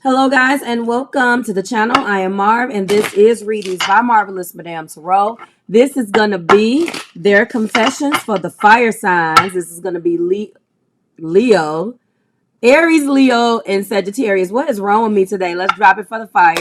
Hello guys and welcome to the channel. I am Marv and this is Readings by Marvelous Madame Tarot. This is going to be their confessions for the fire signs. This is going to be Leo, Aries, Leo, and Sagittarius. What is wrong with me today? Let's drop it for the fire.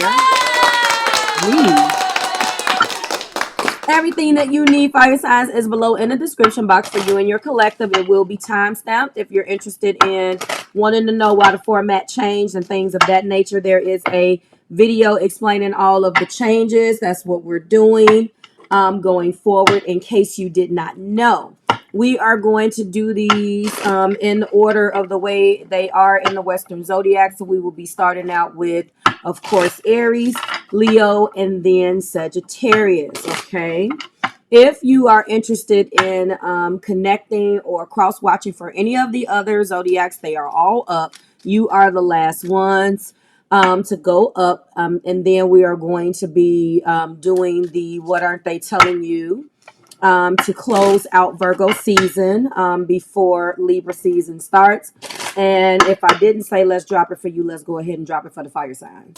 Everything that you need, fire signs, is below in the description box for you and your collective. It will be time stamped. If you're interested in wanting to know why the format changed and things of that nature, there is a video explaining all of the changes. That's what we're doing going forward, in case you did not know. We are going to do these in order of the way they are in the Western Zodiac. So we will be starting out with, of course, Aries, Leo, and then Sagittarius. Okay. If you are interested in connecting or cross-watching for any of the other Zodiacs, they are all up. You are the last ones to go up. And then we are going to be doing the What Aren't They Telling You to close out Virgo season before Libra season starts. And if I didn't say let's drop it for you, let's go ahead and drop it for the fire signs.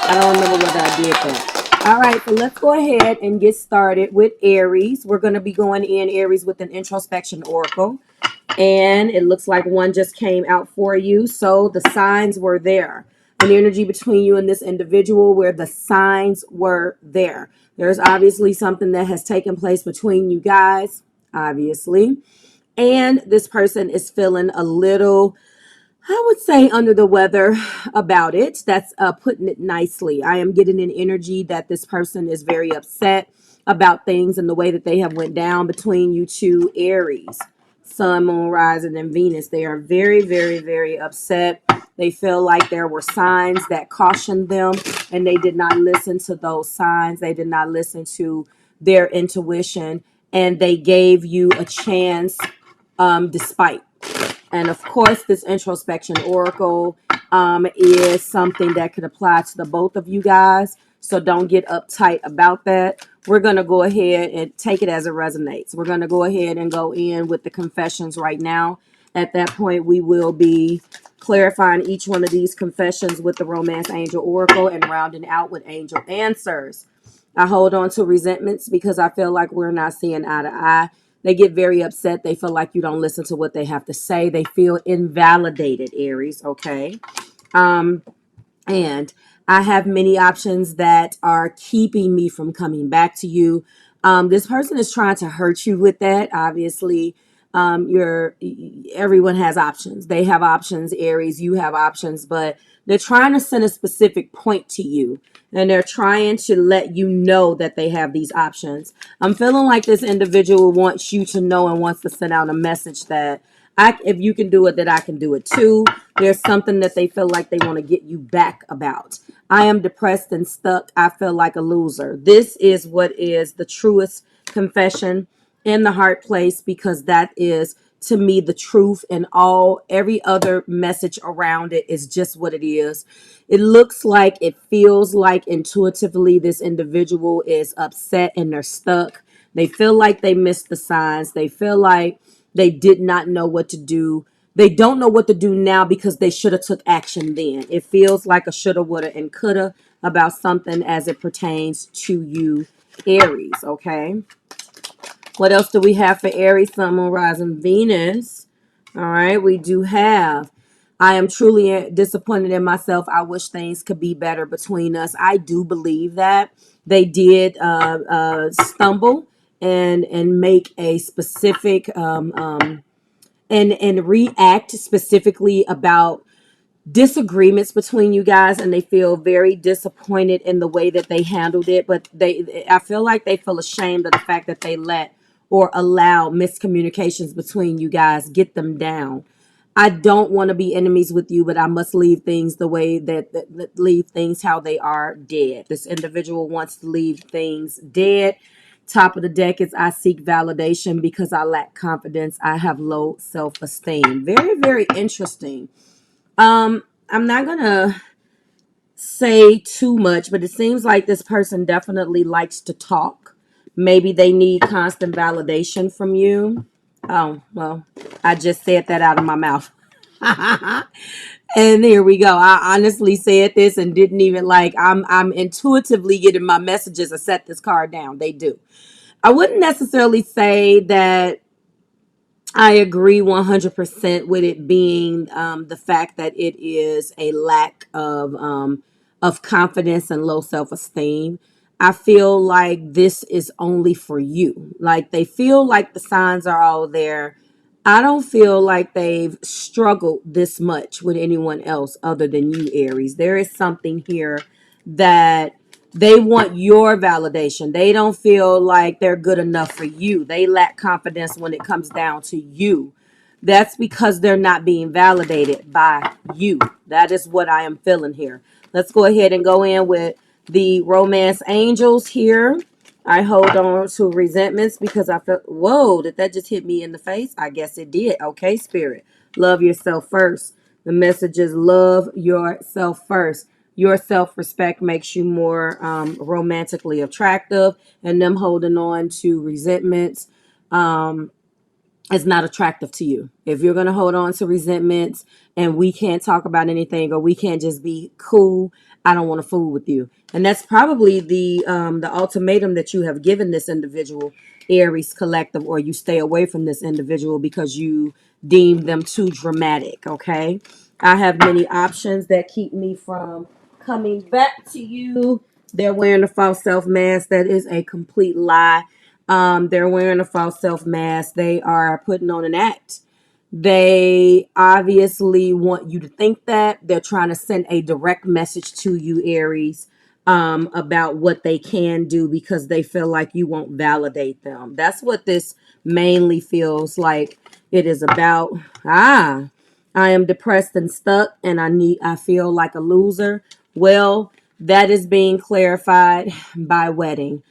I don't remember whether I did that. All right, so let's go ahead and get started with Aries. We're going to be going in Aries with an introspection oracle. And it looks like one just came out for you. So the signs were there. An energy between you and this individual where the signs were there. There's obviously something that has taken place between you guys, obviously. And this person is feeling a little, I would say, under the weather about it. That's putting it nicely. I am getting an energy that this person is very upset about things and the way that they have went down between you two Aries. Sun, Moon, Rising, and Venus. They are very, very, very upset. They feel like there were signs that cautioned them, and they did not listen to those signs. They did not listen to their intuition, and they gave you a chance despite. And of course, this introspection oracle is something that could apply to the both of you guys. So don't get uptight about that. We're going to go ahead and take it as it resonates. We're going to go ahead and go in with the confessions right now. At that point, we will be clarifying each one of these confessions with the Romance Angel Oracle and rounding out with Angel Answers. I hold on to resentments because I feel like we're not seeing eye to eye. They get very upset. They feel like you don't listen to what they have to say. They feel invalidated, Aries, okay? And I have many options that are keeping me from coming back to you. This person is trying to hurt you with that. Obviously, everyone has options. They have options, Aries. You have options, but they're trying to send a specific point to you. And they're trying to let you know that they have these options. I'm feeling like this individual wants you to know and wants to send out a message that if you can do it, that I can do it too. There's something that they feel like they want to get you back about. I am depressed and stuck. I feel like a loser. This is what is the truest confession in the heart place, because that is, to me, the truth, and every other message around it is just what it is. It looks like, it feels like intuitively this individual is upset and they're stuck. They feel like they missed the signs. They feel like they did not know what to do. They don't know what to do now because they should have took action then. It feels like a shoulda, woulda, and coulda about something as it pertains to you, Aries, okay? What else do we have for Aries, Sun, Moon, Rising, Venus? All right, we do have, I am truly disappointed in myself. I wish things could be better between us. I do believe that they did stumble and make a specific and react specifically about disagreements between you guys, and they feel very disappointed in the way that they handled it. But I feel like they feel ashamed of the fact that they let or allow miscommunications between you guys get them down. I don't want to be enemies with you, but I must leave things the way that leave things how they are, dead. This individual wants to leave things dead. Top of the deck is I seek validation because I lack confidence. I have low self-esteem. Very, very interesting. I'm not going to say too much, but it seems like this person definitely likes to talk. Maybe they need constant validation from you. Oh, well, I just said that out of my mouth. And here we go. I honestly said this and didn't even like, I'm intuitively getting my messages to set this card down. They do. I wouldn't necessarily say that I agree 100% with it being the fact that it is a lack of confidence and low self-esteem. I feel like this is only for you. Like they feel like the signs are all there. I don't feel like they've struggled this much with anyone else other than you, Aries. There is something here that they want your validation. They don't feel like they're good enough for you. They lack confidence when it comes down to you. That's because they're not being validated by you. That is what I am feeling here. Let's go ahead and go in with the romance angels here. I hold on to resentments because I felt, whoa, did that just hit me in the face? I guess it did. Okay, spirit. Love yourself first. The message is love yourself first. Your self-respect makes you more romantically attractive, and them holding on to resentments is not attractive to you. If you're going to hold on to resentments and we can't talk about anything or we can't just be cool, I don't want to fool with you. And that's probably the ultimatum that you have given this individual, Aries collective, or you stay away from this individual because you deem them too dramatic. Okay. I have many options that keep me from coming back to you. They're wearing a false self mask. That is a complete lie. They're wearing a false self mask. They are putting on an act. They obviously want you to think that. They're trying to send a direct message to you, Aries, about what they can do because they feel like you won't validate them. That's what this mainly feels like it is about. I am depressed and stuck and I feel like a loser. Well, that is being clarified by wedding.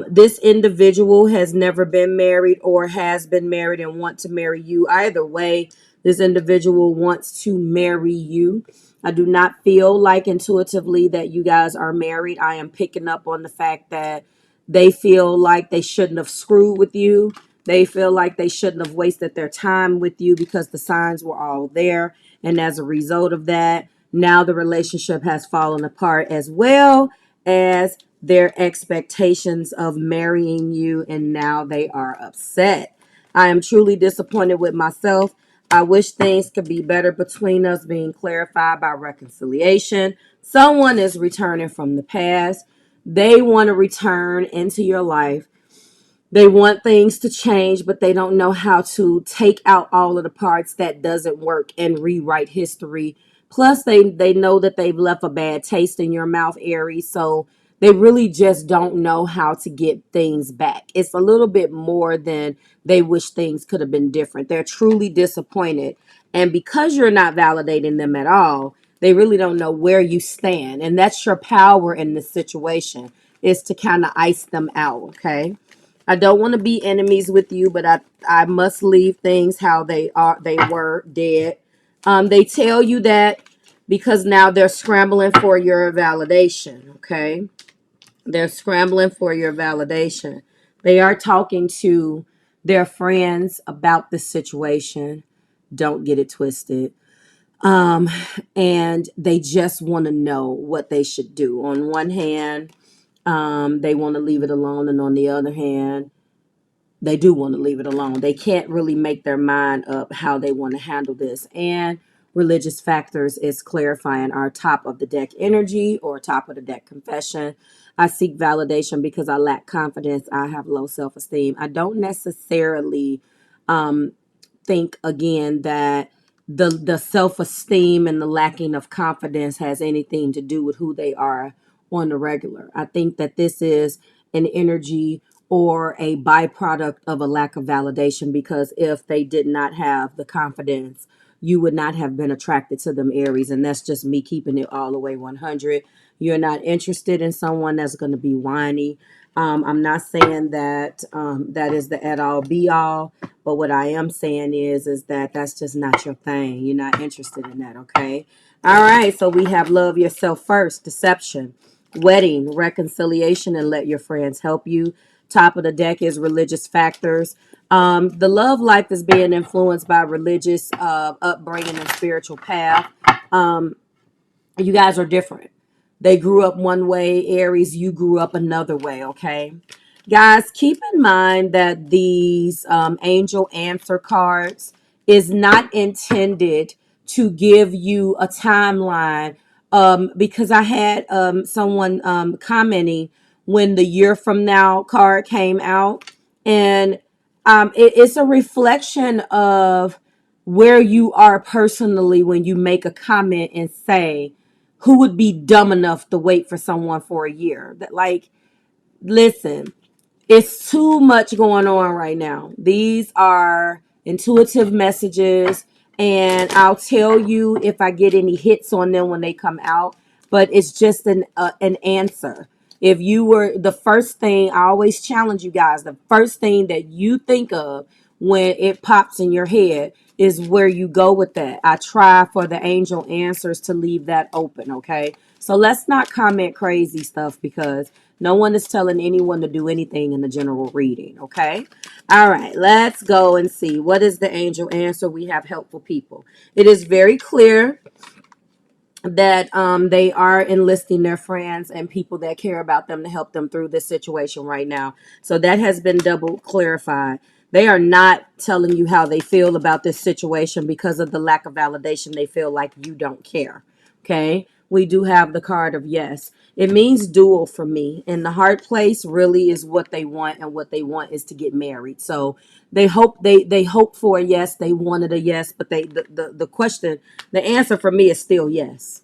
This individual has never been married or has been married and want to marry you. Either way, this individual wants to marry you. I do not feel like intuitively that you guys are married. I am picking up on the fact that they feel like they shouldn't have screwed with you. They feel like they shouldn't have wasted their time with you because the signs were all there. And as a result of that, now the relationship has fallen apart as well as their expectations of marrying you. And now they are upset. I am truly disappointed with myself. I wish things could be better between us, being clarified by reconciliation. Someone is returning from the past. They want to return into your life. They want things to change, but they don't know how to take out all of the parts that doesn't work and rewrite history. Plus, they know that they've left a bad taste in your mouth, Aries. So they really just don't know how to get things back. It's a little bit more than they wish things could have been different. They're truly disappointed. And because you're not validating them at all, they really don't know where you stand. And that's your power in this situation, is to kind of ice them out, okay? I don't want to be enemies with you, but I must leave things how they were dead. They tell you that because now they're scrambling for your validation, okay? They're scrambling for your validation. They are talking to their friends about the situation. Don't get it twisted. Um, and they just want to know what they should do. On one hand, they want to leave it alone, and on the other hand, they do want to leave it alone. They can't really make their mind up how they want to handle this. And religious factors is clarifying our top of the deck energy or top of the deck confession. I seek validation because I lack confidence. I have low self-esteem. I don't necessarily think again that the self-esteem and the lacking of confidence has anything to do with who they are on the regular. I think that this is an energy or a byproduct of a lack of validation, because if they did not have the confidence, you would not have been attracted to them, Aries. And that's just me keeping it all the way 100. You're not interested in someone that's going to be whiny. I'm not saying that that is the end all be all, but what I am saying is that that's just not your thing. You're not interested in that, okay? All right, so we have love yourself first, deception, wedding, reconciliation, and let your friends help you. top of the deck is religious factors. The love life is being influenced by religious upbringing and spiritual path. You guys are different. They grew up one way, Aries, you grew up another way, okay? Guys, keep in mind that these angel answer cards is not intended to give you a timeline, because I had someone commenting when the year from now card came out, and it's a reflection of where you are personally when you make a comment and say, who would be dumb enough to wait for someone for a year? That, like, listen, it's too much going on right now. These are intuitive messages, and I'll tell you if I get any hits on them when they come out, but it's just an answer. If you were the first thing, I always challenge you guys, the first thing that you think of when it pops in your head is where you go with that. I try for the angel answers to leave that open, okay? So let's not comment crazy stuff, because no one is telling anyone to do anything in the general reading, okay? All right, let's go and see. What is the angel answer? We have helpful people. It is very clear that they are enlisting their friends and people that care about them to help them through this situation right now. So that has been double clarified. They are not telling you how they feel about this situation because of the lack of validation. They feel like you don't care. Okay. We do have the card of yes. It means dual for me. And the heart place really is what they want. And what they want is to get married. So they hope for a yes. They wanted a yes, but the question, the answer for me is still yes.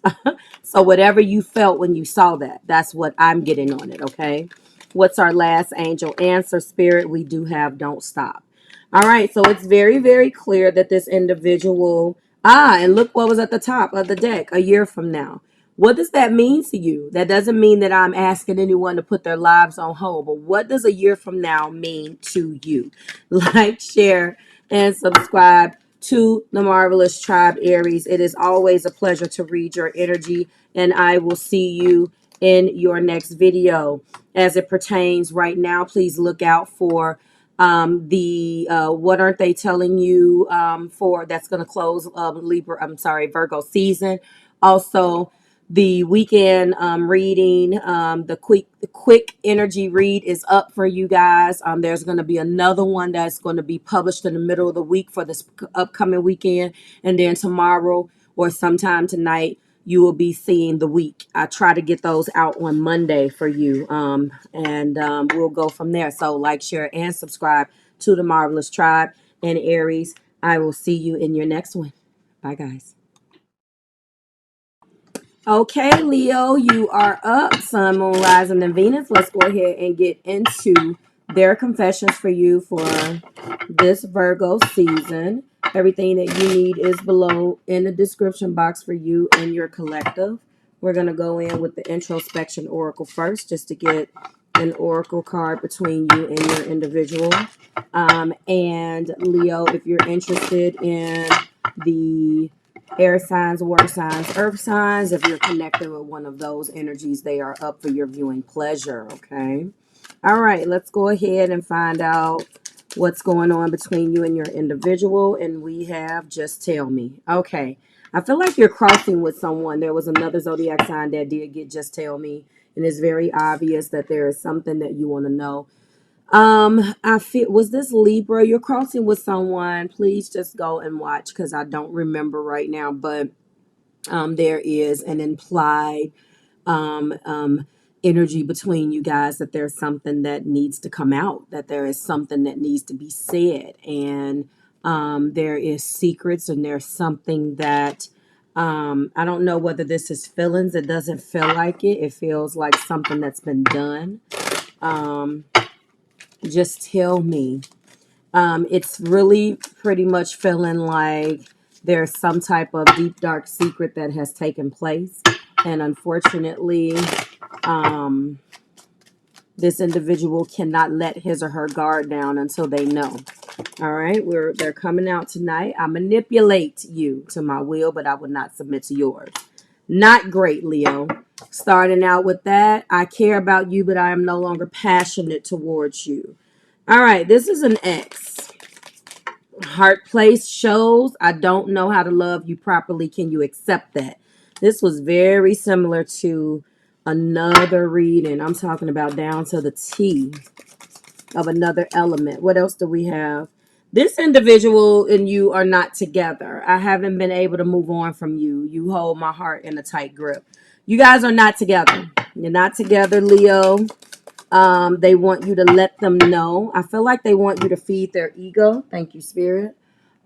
So whatever you felt when you saw that, that's what I'm getting on it. Okay. What's our last angel answer, Spirit? We do have don't stop. All right. So it's very, very clear that this individual, and look what was at the top of the deck, a year from now. What does that mean to you? That doesn't mean that I'm asking anyone to put their lives on hold, but what does a year from now mean to you? Like, share, and subscribe to the Marvelous Tribe, Aries. It is always a pleasure to read your energy, and I will see you in your next video. As it pertains right now, please look out for the what aren't they telling you for that's going to close Virgo season. Also, the weekend reading, the quick energy read is up for you guys. There's going to be another one that's going to be published in the middle of the week for this upcoming weekend, and then tomorrow or sometime tonight you will be seeing the week. I try to get those out on Monday for you, and we'll go from there. So like, share, and subscribe to the Marvelous Tribe and Aries. I will see you in your next one. Bye, guys. Okay, Leo, you are up. Sun, Moon, Rising, and Venus. Let's go ahead and get into their confessions for you for this Virgo season. Everything that you need is below in the description box for you and your collective. We're going to go in with the introspection oracle first, just to get an oracle card between you and your individual. And Leo, if you're interested in the air signs, water signs, earth signs, if you're connected with one of those energies, they are up for your viewing pleasure. Okay. All right, let's go ahead and find out what's going on between you and your individual. And we have just tell me. Okay. I feel like you're crossing with someone. There was another zodiac sign that did get just tell me. And it's very obvious that there is something that you want to know. I feel, was this Libra? You're crossing with someone. Please just go and watch, because I don't remember right now, but there is an implied energy between you guys, that there's something that needs to come out, that there is something that needs to be said, and there is secrets, and there's something that I don't know whether this is feelings. It doesn't feel like it. It feels like something that's been done. Just tell me. It's really pretty much feeling like there's some type of deep, dark secret that has taken place. And unfortunately, this individual cannot let his or her guard down until they know. All right, they're coming out tonight. I manipulate you to my will, but I would not submit to yours. Not great, Leo. Starting out with that, I care about you, but I am no longer passionate towards you. All right, this is an X. Heart place shows I don't know how to love you properly. Can you accept that? This was very similar to another reading. I'm talking about down to the T of another element. What else do we have? This individual and you are not together. I haven't been able to move on from you. You hold my heart in a tight grip. You guys are not together. You're not together, Leo. They want you to let them know. I feel like they want you to feed their ego. Thank you, Spirit.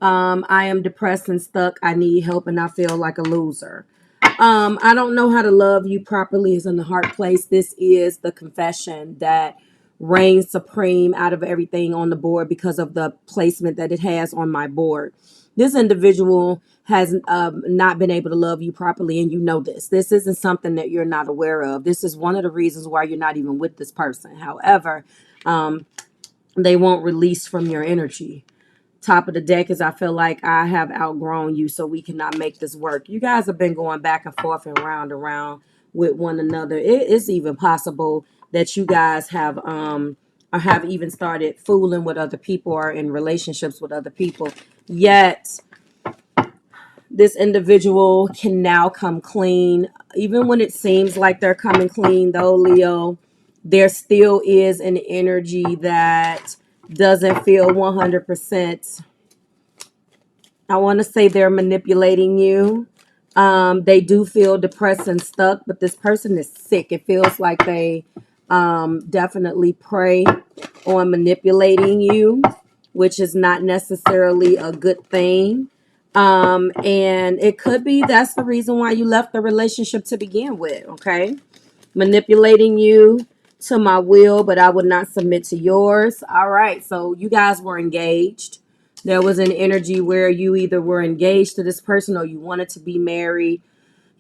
I am depressed and stuck. I need help and I feel like a loser. I don't know how to love you properly is in the heart place. This is the confession that reigns supreme out of everything on the board because of the placement that it has on my board. This individual has not been able to love you properly, and you know this. This isn't something that you're not aware of. This is one of the reasons why you're not even with this person. However, they won't release from your energy. Top of the deck is I feel like I have outgrown you, so we cannot make this work. You guys have been going back and forth and round with one another. It's even possible that you guys have or have even started fooling with other people or in relationships with other people. Yet this individual can now come clean. Even when it seems like they're coming clean, though, Leo, there still is an energy that doesn't feel 100%. I want to say they're manipulating you. They do feel depressed and stuck, but this person is sick. It feels like they definitely prey on manipulating you, which is not necessarily a good thing. And it could be that's the reason why you left the relationship to begin with, okay? Manipulating you to my will, but I would not submit to yours. All right, so you guys were engaged. There was an energy where you either were engaged to this person or you wanted to be married.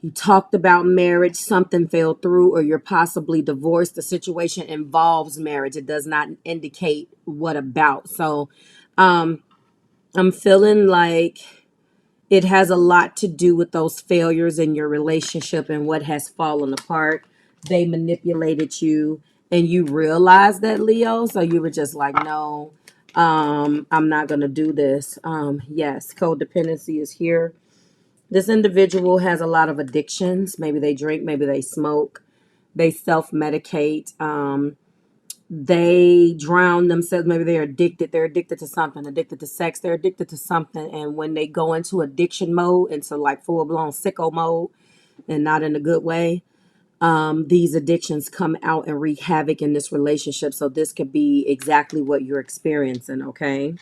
You talked about marriage, something fell through, or you're possibly divorced. The situation involves marriage. It does not indicate what about. So I'm feeling like it has a lot to do with those failures in your relationship and what has fallen apart. They manipulated you and you realized that, Leo. So you were just like, no, I'm not going to do this. Yes, codependency is here. This individual has a lot of addictions. Maybe they drink, maybe they smoke, they self-medicate. They drown themselves. Maybe they're addicted. They're addicted to something, addicted to sex. They're addicted to something. And when they go into addiction mode, into like full blown sicko mode and not in a good way, these addictions come out and wreak havoc in this relationship. So this could be exactly what you're experiencing. Okay.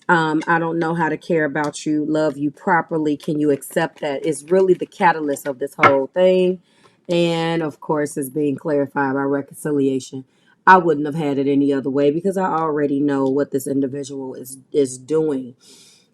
I don't know how to care about you, love you properly. Can you accept that? It's really the catalyst of this whole thing. And of course, it's being clarified by reconciliation. I wouldn't have had it any other way because I already know what this individual is doing.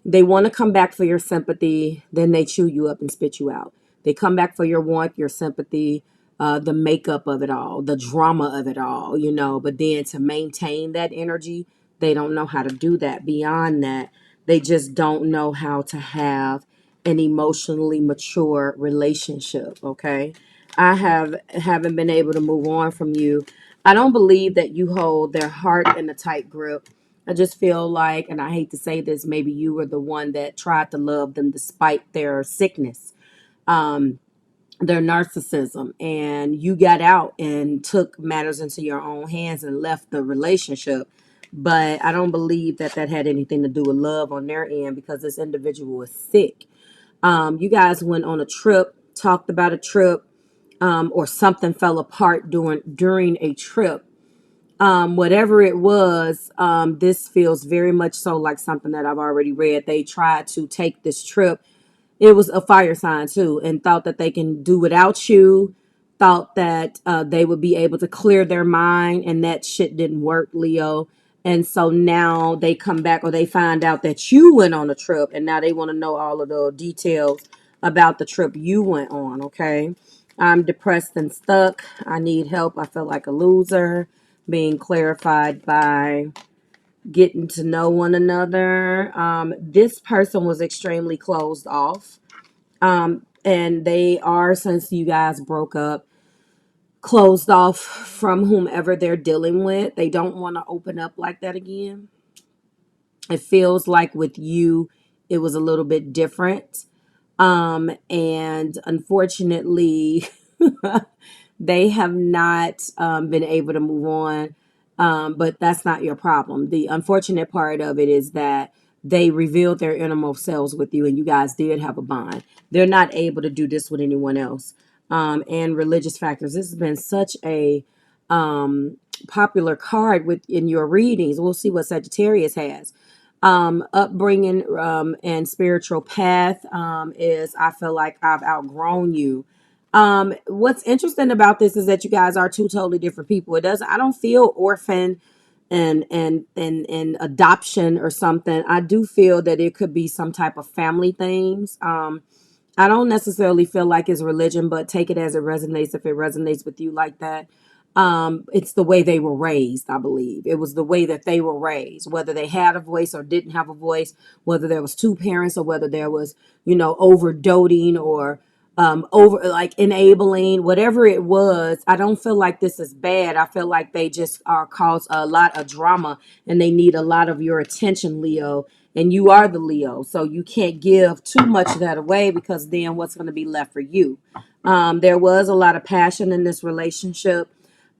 They want to come back for your sympathy, then they chew you up and spit you out. They come back for your warmth, your sympathy, the makeup of it all, the drama of it all, you know. But then to maintain that energy, they don't know how to do that. Beyond that, they just don't know how to have an emotionally mature relationship. Okay. Haven't been able to move on from you. I don't believe that you hold their heart in a tight grip. I just feel like, and I hate to say this, maybe you were the one that tried to love them despite their sickness, their narcissism, and you got out and took matters into your own hands and left the relationship. But I don't believe that that had anything to do with love on their end because this individual was sick. You guys went on a trip, talked about a trip, or something fell apart during a trip. Whatever it was, this feels very much so like something that I've already read. They tried to take this trip. It was a fire sign too, and thought that they can do without you, thought that they would be able to clear their mind, and that shit didn't work, Leo. And so now they come back or they find out that you went on a trip, and now they want to know all of the details about the trip you went on. Okay. I'm depressed and stuck. I need help. I feel like a loser. Being clarified by getting to know one another. This person was extremely closed off. And they are, since you guys broke up, closed off from whomever they're dealing with. They don't want to open up like that again. It feels like with you, it was a little bit different. And unfortunately, they have not been able to move on. But that's not your problem. The unfortunate part of it is that they revealed their innermost selves with you, and you guys did have a bond. They're not able to do this with anyone else. And religious factors. This has been such a popular card in your readings. We'll see what Sagittarius has. Upbringing and spiritual path is, I feel like I've outgrown you. What's interesting about this is that you guys are two totally different people. I don't feel orphan and adoption or something. I do feel that it could be some type of family things. I don't necessarily feel like it's religion, but take it as it resonates. If it resonates with you like that, it's the way they were raised. I believe it was the way that they were raised, whether they had a voice or didn't have a voice, whether there was two parents or whether there was, over doting or over like enabling, whatever it was. I don't feel like this is bad. I feel like they just are cause a lot of drama and they need a lot of your attention, Leo. And you are the Leo, so you can't give too much of that away, because then what's going to be left for you? There was a lot of passion in this relationship.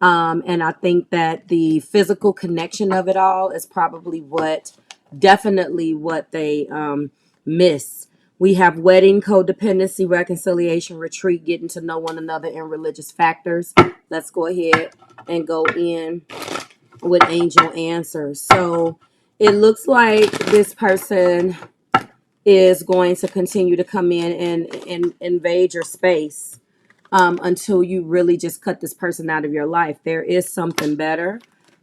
And I think that the physical connection of it all is probably definitely what they miss. We have wedding, codependency, reconciliation, retreat, getting to know one another, and religious factors. Let's go ahead and go in with angel answers. So it looks like this person is going to continue to come in and invade your space until you really just cut this person out of your life. There is something better.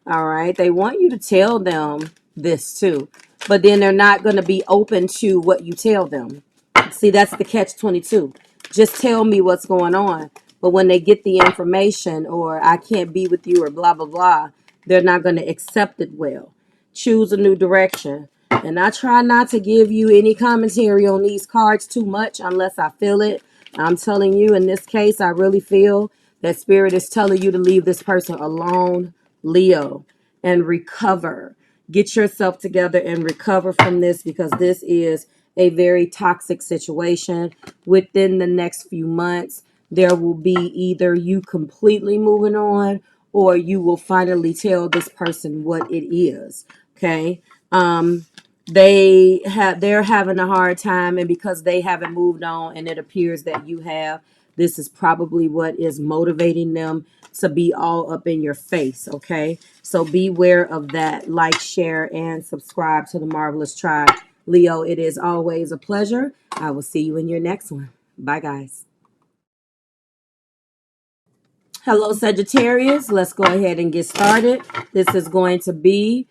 All right. They want you to tell them this too, but then they're not going to be open to what you tell them. See, that's the catch-22. Just tell me what's going on. But when they get the information, or I can't be with you, or blah, blah, blah, they're not going to accept it well. Choose a new direction. And I try not to give you any commentary on these cards too much unless I feel it. I'm telling you, in this case, I really feel that Spirit is telling you to leave this person alone, Leo, and recover. Get yourself together and recover from this, because this is a very toxic situation. Within the next few months, there will be either you completely moving on, or you will finally tell this person what it is. Okay. They're having a hard time, and because they haven't moved on and it appears that you have, this is probably what is motivating them to be all up in your face. Okay, so beware of that. Like, share, and subscribe to the Marvelous Tribe. Leo, it is always a pleasure. I will see you in your next one. Bye, guys. Hello, Sagittarius. Let's go ahead and get started. This is going to be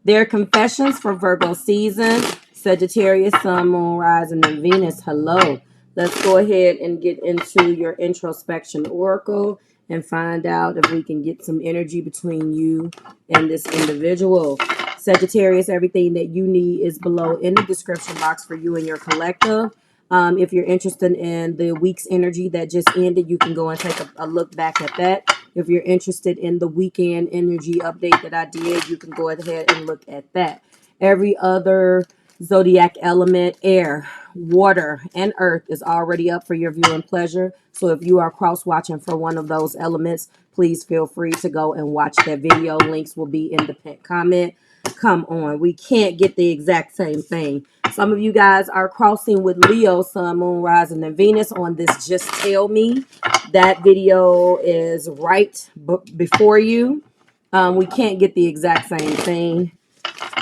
their confessions for Virgo season. Sagittarius, Sun, Moon, Rising, and Venus. Hello. Let's go ahead and get into your introspection oracle and find out if we can get some energy between you and this individual. Sagittarius, everything that you need is below in the description box for you and your collective. If you're interested in the week's energy that just ended, you can go and take a look back at that. If you're interested in the weekend energy update that I did, you can go ahead and look at that. Every other zodiac element, air, water, and earth, is already up for your viewing pleasure. So if you are cross-watching for one of those elements, please feel free to go and watch that video. Links will be in the pinned comment. Come on, we can't get the exact same thing. Some of you guys are crossing with Leo, Sun, Moon, Rising, and Venus on this Just Tell Me. That video is right before you. We can't get the exact same thing.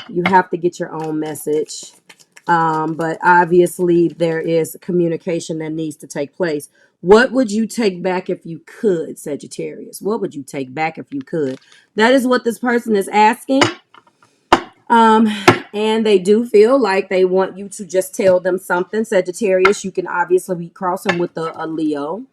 You have to get your own message. But obviously there is communication that needs to take place. What would you take back if you could, Sagittarius? What would you take back if you could? That is what this person is asking. And they do feel like they want you to just tell them something. Sagittarius, you can obviously be crossing with a Leo.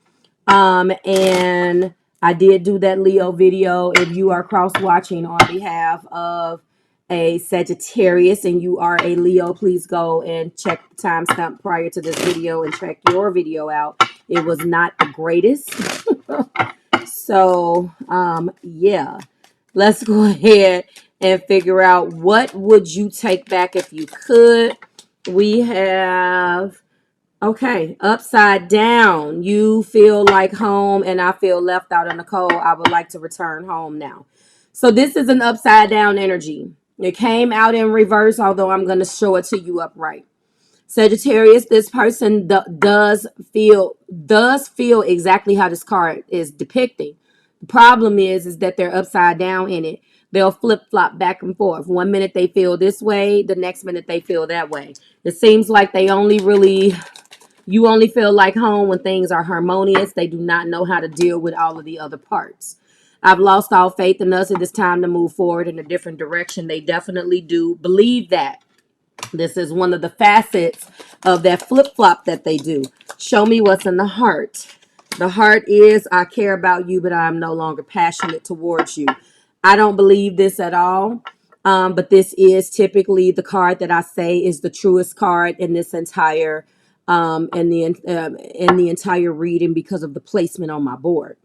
And I did do that Leo video. If you are cross-watching on behalf of a Sagittarius and you are a Leo, please go and check the timestamp prior to this video and check your video out It was not the greatest. So, yeah, let's go ahead and figure out what would you take back if you could. We have, okay, upside down. You feel like home and I feel left out in the cold. I would like to return home now. So this is an upside down energy. It came out in reverse, although I'm going to show it to you upright. Sagittarius, this person does feel exactly how this card is depicting. The problem is that they're upside down in it. They'll flip-flop back and forth. One minute they feel this way, the next minute they feel that way. It seems like you only feel like home when things are harmonious. They do not know how to deal with all of the other parts. I've lost all faith in us. It is time to move forward in a different direction. They definitely do believe that. This is one of the facets of that flip-flop that they do. Show me what's in the heart. The heart is, I care about you, but I'm no longer passionate towards you. I don't believe this at all. But this is typically the card that I say is the truest card in this entire in the entire reading because of the placement on my board.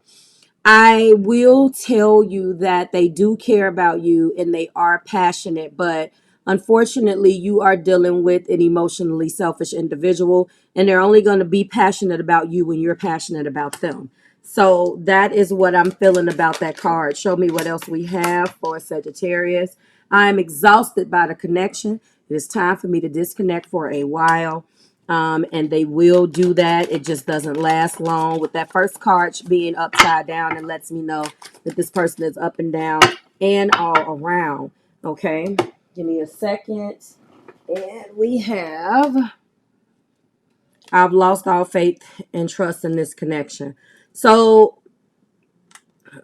I will tell you that they do care about you and they are passionate, but unfortunately, you are dealing with an emotionally selfish individual, and they're only going to be passionate about you when you're passionate about them. So that is what I'm feeling about that card. Show me what else we have for Sagittarius. I'm exhausted by the connection. It is time for me to disconnect for a while. And they will do that. It just doesn't last long. With that first card being upside down, it lets me know that this person is up and down and all around. Okay, give me a second. And we have, I've lost all faith and trust in this connection. So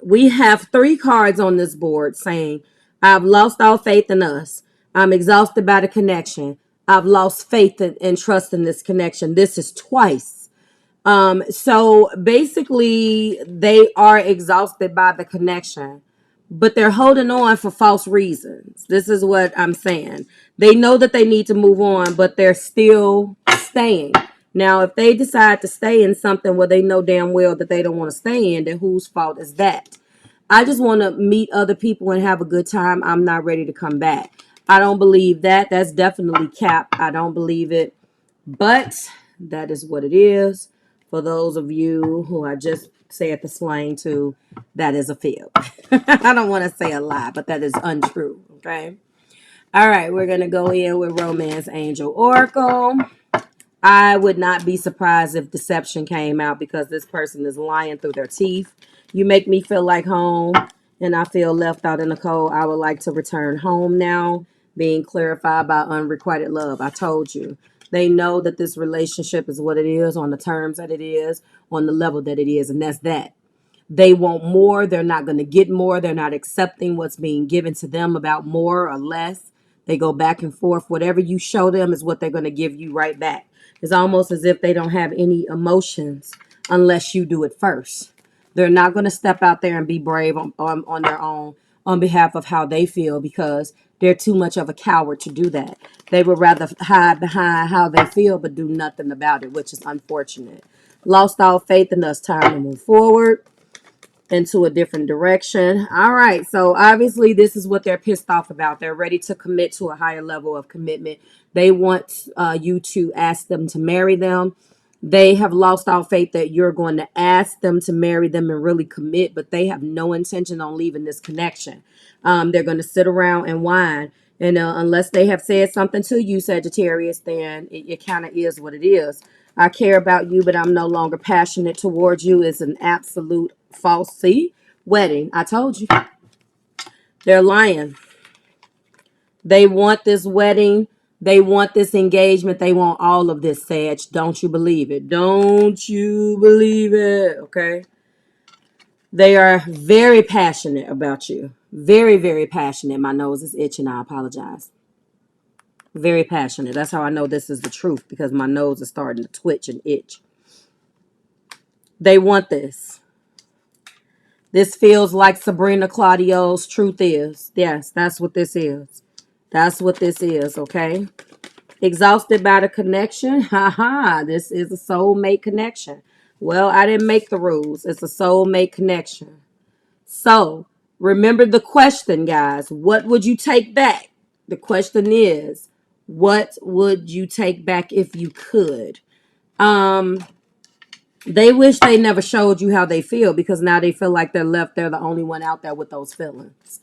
we have 3 cards on this board saying, I've lost all faith in us. I'm exhausted by the connection. I've lost faith and trust in this connection. This is twice. So basically, they are exhausted by the connection, but they're holding on for false reasons. This is what I'm saying. They know that they need to move on, but they're still staying. Now, if they decide to stay in something where they know damn well that they don't want to stay in, then whose fault is that? I just want to meet other people and have a good time. I'm not ready to come back. I don't believe that. That's definitely cap. I don't believe it. But that is what it is. For those of you who I just said the slang to, that is a fib. I don't want to say a lie, but that is untrue. Okay. All right. We're going to go in with Romance Angel Oracle. I would not be surprised if deception came out because this person is lying through their teeth. You make me feel like home and I feel left out in the cold. I would like to return home now. Being clarified by unrequited love. I told you. They know that this relationship is what it is on the terms that it is, on the level that it is, and that's that. They want more. They're not going to get more. They're not accepting what's being given to them about more or less. They go back and forth. Whatever you show them is what they're going to give you right back. It's almost as if they don't have any emotions unless you do it first. They're not going to step out there and be brave on their own on behalf of how they feel because they're too much of a coward to do that. They would rather hide behind how they feel but do nothing about it, which is unfortunate. Lost all faith in us. Time to move forward into a different direction. All right. So obviously this is what they're pissed off about. They're ready to commit to a higher level of commitment. They want you to ask them to marry them. They have lost all faith that you're going to ask them to marry them and really commit, but they have no intention on leaving this connection. They're going to sit around and whine. And unless they have said something to you, Sagittarius, then it kind of is what it is. I care about you, but I'm no longer passionate towards you. It's an absolute false. See? Wedding. I told you. They're lying. They want this wedding. They want this engagement. They want all of this, Sag. Don't you believe it? Don't you believe it? Okay. They are very passionate about you. Very, very passionate. My nose is itching. I apologize. Very passionate. That's how I know this is the truth because my nose is starting to twitch and itch. They want this. This feels like Sabrina Claudio's Truth Is. Yes, that's what this is. That's what this is, okay? Exhausted by the connection. Haha, this is a soulmate connection. Well, I didn't make the rules. It's a soulmate connection. So remember the question, guys. What would you take back? The question is, what would you take back if you could? They wish they never showed you how they feel because now they feel like they're left. They're the only one out there with those feelings.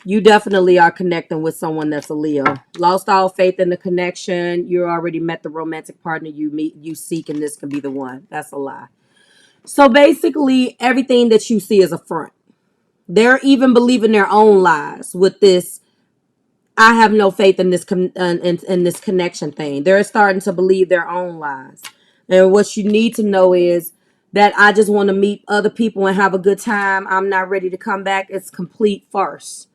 You definitely are connecting with someone that's a Leo. Lost all faith in the connection. You already met the romantic partner you seek, and this can be the one. That's a lie. So basically, everything that you see is a front. They're even believing their own lies with this. I have no faith in this in this connection thing. They're starting to believe their own lies. And what you need to know is that I just want to meet other people and have a good time. I'm not ready to come back. It's complete farce.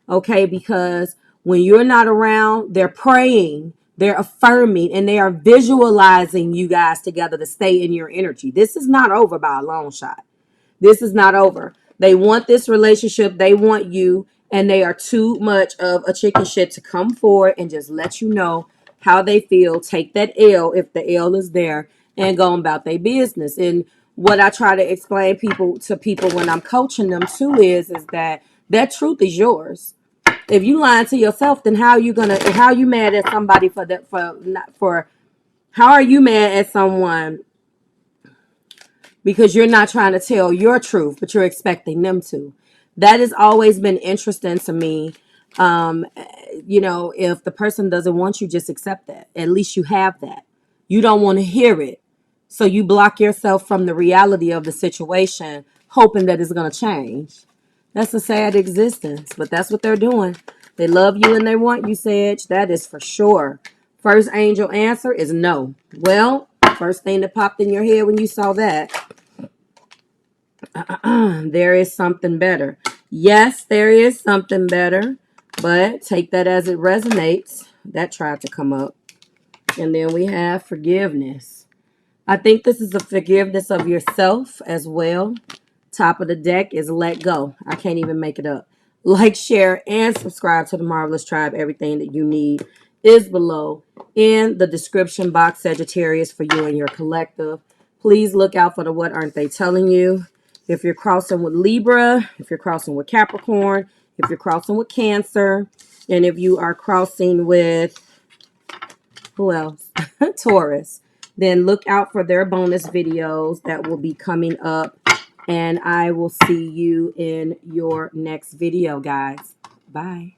Okay, because when you're not around, they're praying, they're affirming, and they are visualizing you guys together to stay in your energy. This is not over by a long shot. This is not over. They want this relationship. They want you. And they are too much of a chicken shit to come forward and just let you know how they feel. Take that L if the L is there and go about their business. And what I try to explain to people when I'm coaching them too is that truth is yours. If you lying to yourself, then how are you mad at somebody how are you mad at someone because you're not trying to tell your truth, but you're expecting them to? That has always been interesting to me. If the person doesn't want you, just accept that. At least you have that. You don't want to hear it. So you block yourself from the reality of the situation, hoping that it's going to change. That's a sad existence, but that's what they're doing. They love you and they want you, Sage. That is for sure. First angel answer is no. Well, first thing that popped in your head when you saw that, there is something better. Yes, there is something better, but take that as it resonates. That tried to come up. And then we have forgiveness. I think this is a forgiveness of yourself as well. Top of the deck is let go. I can't even make it up. Like, share, and subscribe to the Marvelous Tribe. Everything that you need is below in the description box, Sagittarius, for you and your collective. Please look out for the what aren't they telling you. If you're crossing with Libra, if you're crossing with Capricorn, if you're crossing with Cancer, and if you are crossing with, who else? Taurus, then look out for their bonus videos that will be coming up. And I will see you in your next video, guys. Bye.